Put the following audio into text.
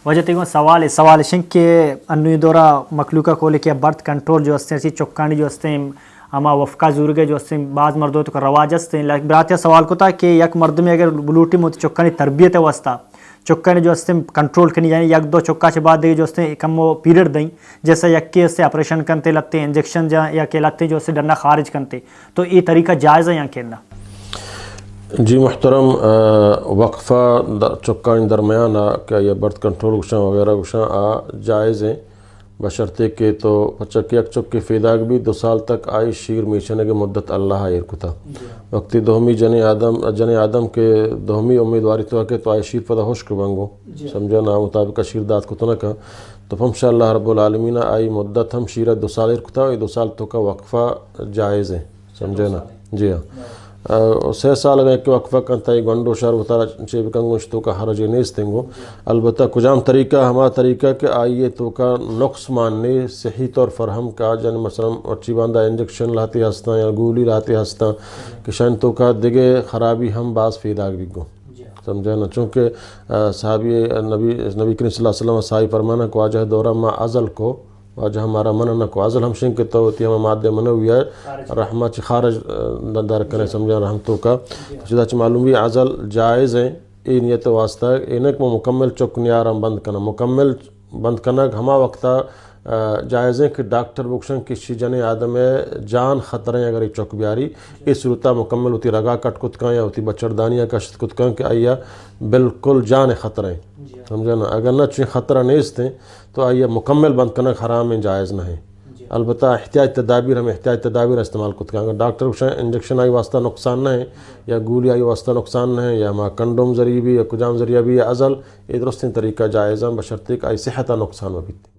وجہ تیگوں سوال شنگ کہ انوی دورا مخلوقہ کھولے کہ برتھ کنٹرول جو ہستے ہیں چکانی جو ہستے ہیں اما وفقہ زورگے جو ہستے ہیں بعض مردوں تو رواج ہستے ہیں لیکن براتیہ سوال کو تھا کہ یک مرد میں اگر بلوٹی موتی چکانی تربیت واسطہ چکانی جو ہستے ہیں کنٹرول کرنی یعنی یک دو چکا سے بعد جو ہستے ہیں کم وہ پیریڈ دیں جیسا یک کے ہستے آپریشن کرتے لگتے ہیں انجیکشن یا کہ لگتے جو ہستے ڈرنا خارج کرتے تو یہ طریقہ جائز ہے یا کہنا؟ جی محترم، وقفہ چکان درمیان کیا یہ برتھ کنٹرول گشاں وغیرہ گشاں جائز ہیں بشرطے کہ تو پچک یک چک فیداگ بھی 2 سال تک آئی شیر میشنے کے مدت اللہ آئیر کتا وقتی دوہمی جن آدم کے دوہمی امیدواری تو کہ تو آئی شیر پدا خوشک بنگو سمجھا نا مطابق شیر داد کتنا کا تو انشاء اللہ رب العالمین آئی مدت ہم شیرہ 2 سال ایر کتا 2 سال تو کا وقفہ جائز ہے سمجھا نا جی ہاں 6 سال اگر ایک وقفہ کنتا ہے گنڈو شہر بتارا چیب کنگوش تو کا حرج نیس تنگو البتہ کجام طریقہ ہما طریقہ کہ آئیے تو کا نقص ماننے صحیح طور فرہم کا جن مثلا اچھی باندھا انجیکشن لاتی ہستا یا گولی لاتی ہستا کہ شاید تو کا دگے خرابی ہم بعض فیداگ بھی گو سمجھا نا چونکہ صحابی نبی کریم صلی اللہ علیہ وسلم صحابی فرمانا کو آجہ دورہ ما ازل کو واجہ ہمارا منع نہ کو ازل ہم شنک تو ہوتی ہم مادہ منع ہوئی ہے رحمہ چی خارج دار کریں سمجھا رحمتوں کا جدا چی معلوم بھی ازل جائز ہیں یہ نیت واسطہ ہے انک میں مکمل چک نیارم بند کرنا مکمل بند کرنا ہما وقتا جائز ہیں کہ ڈاکٹر بکشن کسی جنے آدم جان خطریں اگر یہ چک بیاری اس صورتہ مکمل ہوتی رگا کٹ کتکاں یا ہوتی بچردانیاں کشت کتکاں کہ آئیا بالکل جان خطریں سمجھا نا اگر نہ چویں خطرہ نیستیں تو آئیے مکمل بند کرنا حرام میں جائز نہ ہے البتہ احتیاط تدابیر ہم احتیاط تدابیر استعمال کرتے ہیں اگر ڈاکٹر انجیکشن آئی واسطہ نقصان نہ ہے یا گولی آئی واسطہ نقصان نہ ہے یا ہما کنڈوم ذریعہ بھی یا کجام ذریعہ بھی یا ازل یہ درست طریقہ جائز ہے بشرطے کہ آئی صحتہ نقصان و بھی